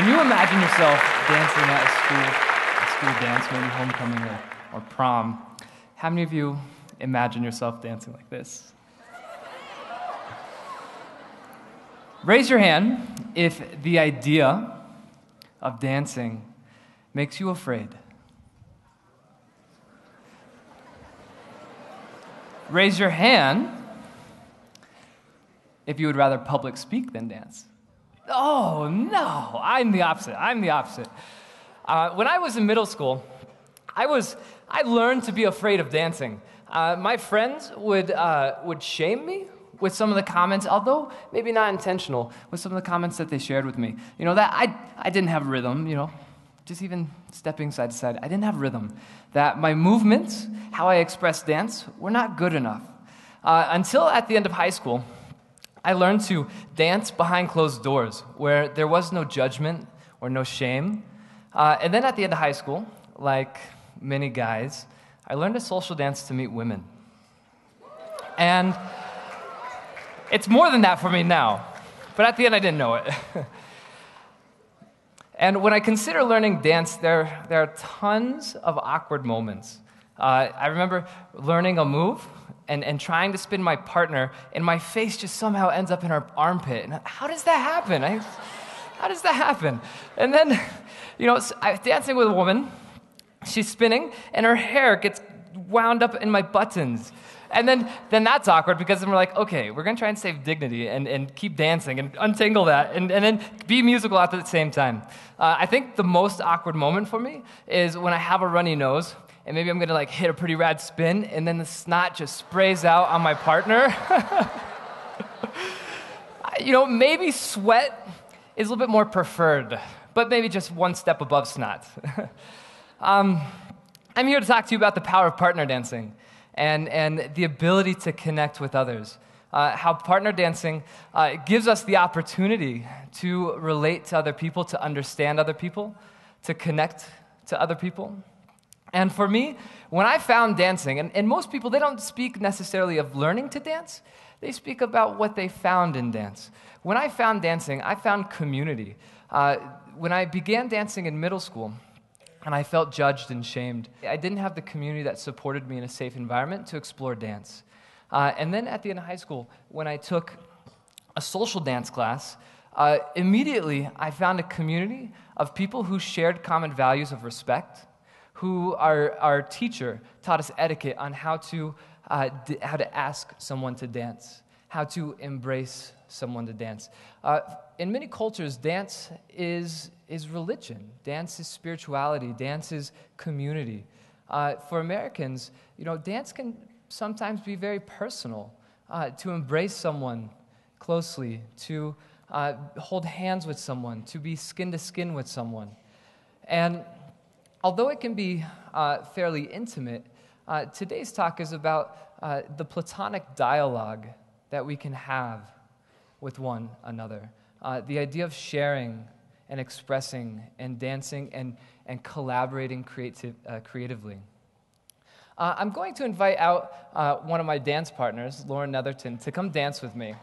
When you imagine yourself dancing at a school dance, maybe homecoming or prom, how many of you imagine yourself dancing like this? Raise your hand if the idea of dancing makes you afraid. Raise your hand if you would rather public speak than dance. Oh, no, I'm the opposite. When I was in middle school, I learned to be afraid of dancing. My friends would shame me with some of the comments, although maybe not intentional, with some of the comments that they shared with me. You know, that I didn't have rhythm, just even stepping side to side, I didn't have rhythm. That my movements, how I expressed dance, were not good enough. Until at the end of high school, I learned to dance behind closed doors, where there was no judgment or no shame. And then at the end of high school, like many guys, I learned a social dance to meet women. And it's more than that for me now, but at the end I didn't know it. And when I consider learning dance, there are tons of awkward moments. I remember learning a move and trying to spin my partner, and my face just somehow ends up in her armpit. And how does that happen? How does that happen? And then, I'm dancing with a woman, she's spinning, and her hair gets wound up in my buttons. And then that's awkward because then we're like, okay, we're going to try and save dignity and keep dancing and untangle that and then be musical at the same time. I think the most awkward moment for me is when I have a runny nose and maybe I'm going to hit a pretty rad spin and then the snot just sprays out on my partner. Maybe sweat is a little bit more preferred, but maybe just one step above snot. I'm here to talk to you about the power of partner dancing. And the ability to connect with others. How partner dancing gives us the opportunity to relate to other people, to understand other people, to connect to other people. And for me, when I found dancing, and most people, they don't speak necessarily of learning to dance, they speak about what they found in dance. When I found dancing, I found community. When I began dancing in middle school, and I felt judged and shamed, I didn't have the community that supported me in a safe environment to explore dance. And then at the end of high school, when I took a social dance class, immediately I found a community of people who shared common values of respect, who our teacher taught us etiquette on how to ask someone to dance, how to embrace someone to dance. In many cultures, dance is religion. Dance is spirituality. Dance is community. For Americans, dance can sometimes be very personal. To embrace someone closely, to hold hands with someone, to be skin to skin with someone. And although it can be fairly intimate, today's talk is about the platonic dialogue that we can have with one another. The idea of sharing and expressing and dancing and collaborating creatively. I'm going to invite out one of my dance partners, Lauren Netherton, to come dance with me.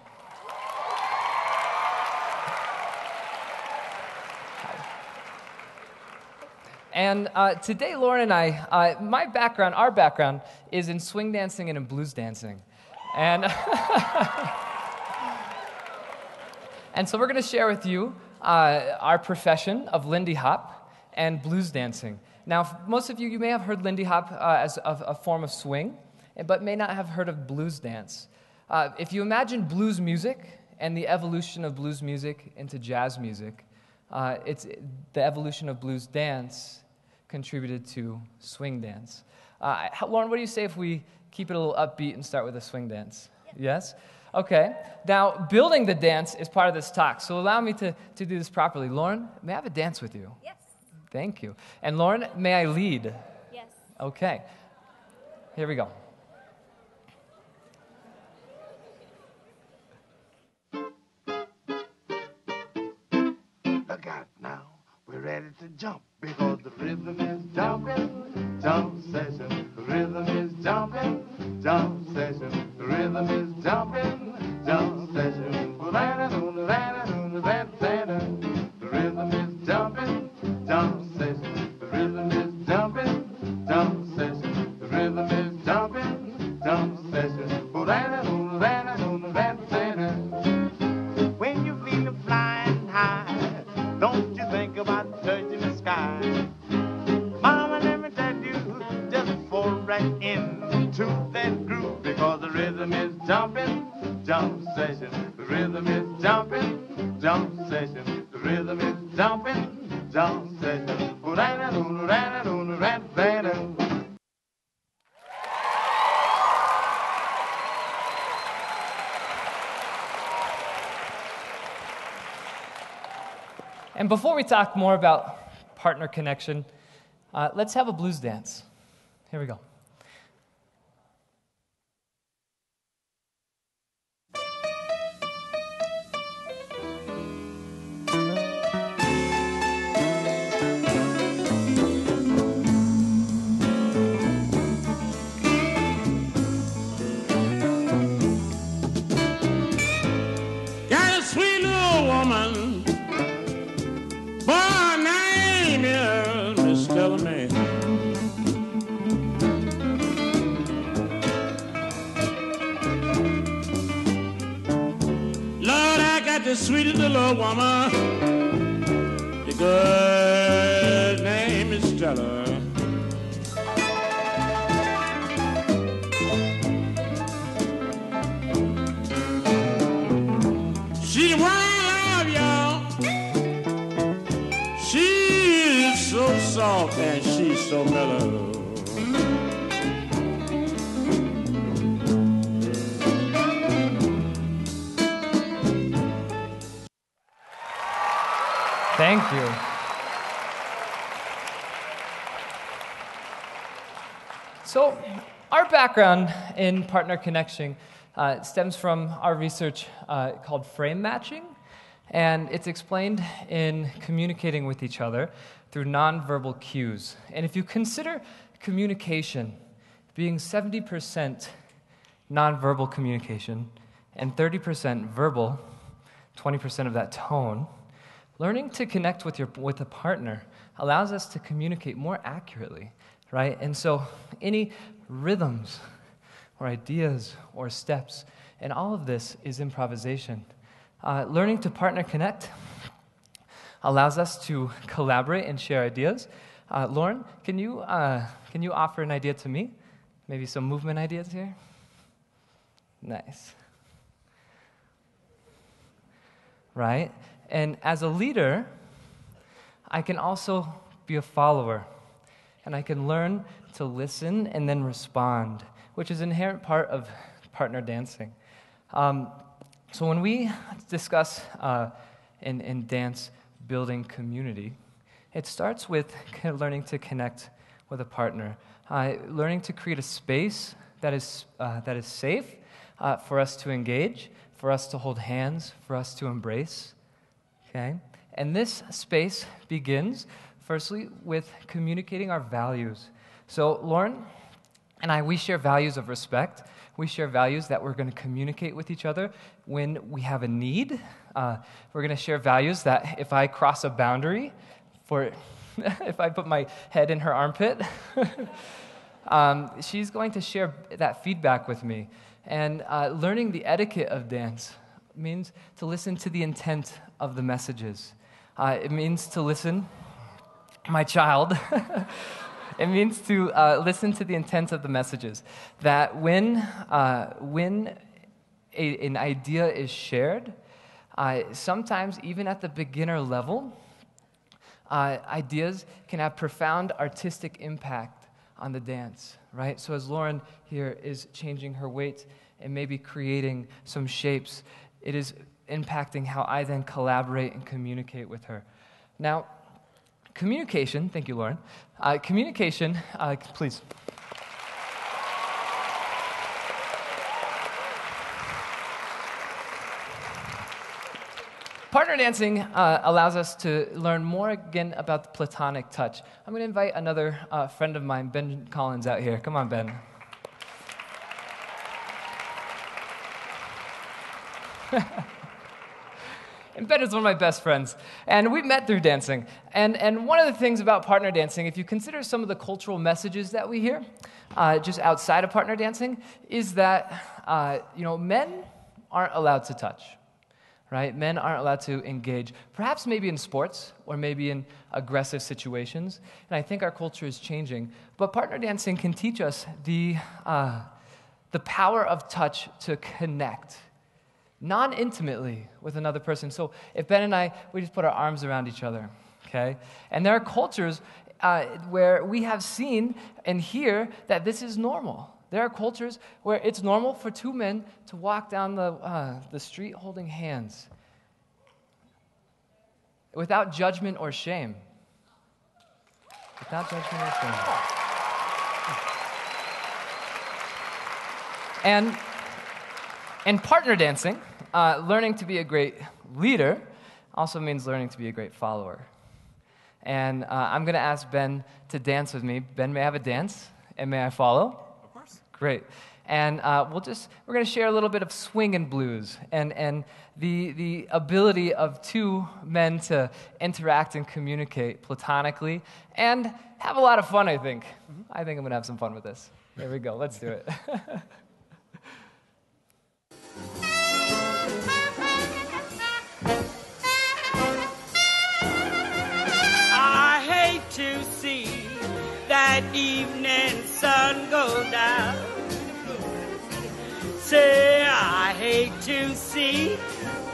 And today, Lauren and I, our background is in swing dancing and in blues dancing. And and so we're going to share with you our profession of Lindy Hop and blues dancing. Now, most of you may have heard Lindy Hop as a form of swing, but may not have heard of blues dance. If you imagine blues music and the evolution of blues music into jazz music, it's the evolution of blues dance contributed to swing dance. Lauren, what do you say if we keep it a little upbeat and start with a swing dance? Yes? Okay. Now, building the dance is part of this talk, so allow me to do this properly. Lauren, may I have a dance with you? Yes. Thank you. And Lauren, may I lead? Yes. Okay. Here we go. Look out now, we're ready to jump because the rhythm is jumping, jump session. The rhythm is jumping, jump session. The rhythm is jumping, jump session. The rhythm is jumping. roll right into that groove because the rhythm is jumping, jump session. The rhythm is jumping, jump session. The rhythm is jumping, jump session. And before we talk more about partner connection, let's have a blues dance. Here we go. Got a sweet little woman. Her name is Miss Stella Mae. Lord, I got the sweetest little woman. The girl's name is Stella. She's the one I love, y'all. She's so soft and she's so mellow. Thank you. So, our background in partner connection stems from our research called frame matching, and it's explained in communicating with each other through nonverbal cues. And if you consider communication being 70% nonverbal communication and 30% verbal, 20% of that tone, learning to connect with a partner allows us to communicate more accurately, right? And so any rhythms or ideas or steps, and all of this is improvisation. Learning to partner connect allows us to collaborate and share ideas. Lauren, can you offer an idea to me? Maybe some movement ideas here? Nice. Right? And as a leader, I can also be a follower. And I can learn to listen and then respond, which is an inherent part of partner dancing. So when we discuss in dance building community, it starts with learning to connect with a partner, learning to create a space that is safe for us to engage, for us to hold hands, for us to embrace. Okay? And this space begins, firstly, with communicating our values. So Lauren and I, we share values of respect. We share values that we're going to communicate with each other when we have a need. We're going to share values that if I cross a boundary, if I put my head in her armpit, she's going to share that feedback with me. And learning the etiquette of dance means to listen to the intent of the messages. It means to listen, my child, it means to listen to the intent of the messages. That when an idea is shared, sometimes even at the beginner level, ideas can have profound artistic impact on the dance, right? So as Lauren here is changing her weight and maybe creating some shapes, it is impacting how I then collaborate and communicate with her. Now, communication, thank you, Lauren. Communication, please. Partner dancing allows us to learn more again about the platonic touch. I'm going to invite another friend of mine, Ben Collins, out here. Come on, Ben. And Ben is one of my best friends, and we met through dancing. And one of the things about partner dancing, if you consider some of the cultural messages that we hear, just outside of partner dancing, is that men aren't allowed to touch, right? Men aren't allowed to engage, perhaps maybe in sports or maybe in aggressive situations. And I think our culture is changing. But partner dancing can teach us the power of touch to connect non-intimately with another person. So if Ben and I, we just put our arms around each other, okay? And there are cultures where we have seen and hear that this is normal. There are cultures where it's normal for two men to walk down the street holding hands without judgment or shame. Without judgment or shame. And partner dancing, learning to be a great leader, also means learning to be a great follower. And I'm going to ask Ben to dance with me. Ben, may I have a dance? And may I follow? Of course. Great. And we're going to share a little bit of swing and blues and the ability of two men to interact and communicate platonically and have a lot of fun, I think. I think I'm going to have some fun with this. Here we go. Let's do it. I hate to see that evening sun go down. Say, I hate to see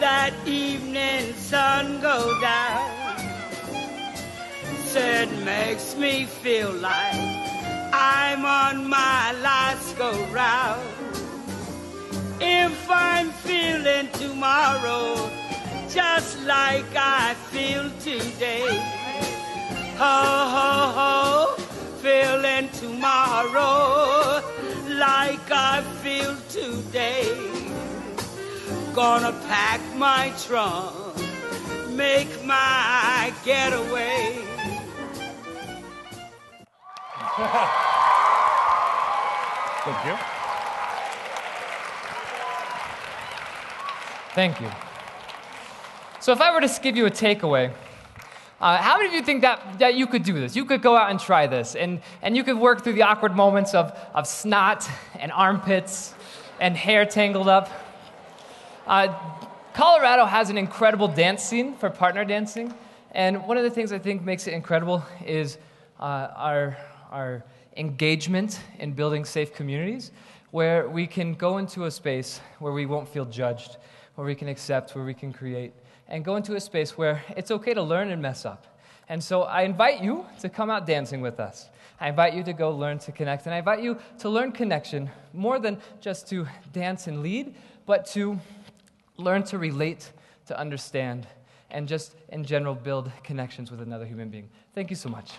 that evening sun go down. Said, makes me feel like I'm on my last go round. If I'm feeling tomorrow just like I feel today, ho, ho, ho, feeling tomorrow like I feel today. Gonna pack my trunk, make my getaway. Thank you. Thank you. So if I were to give you a takeaway, how many of you think that you could do this? You could go out and try this, and you could work through the awkward moments of snot and armpits and hair tangled up. Colorado has an incredible dance scene for partner dancing, and one of the things I think makes it incredible is our engagement in building safe communities where we can go into a space where we won't feel judged, where we can accept, where we can create, and go into a space where it's okay to learn and mess up. And so I invite you to come out dancing with us. I invite you to go learn to connect, and I invite you to learn connection more than just to dance and lead, but to learn to relate, to understand, and just in general build connections with another human being. Thank you so much.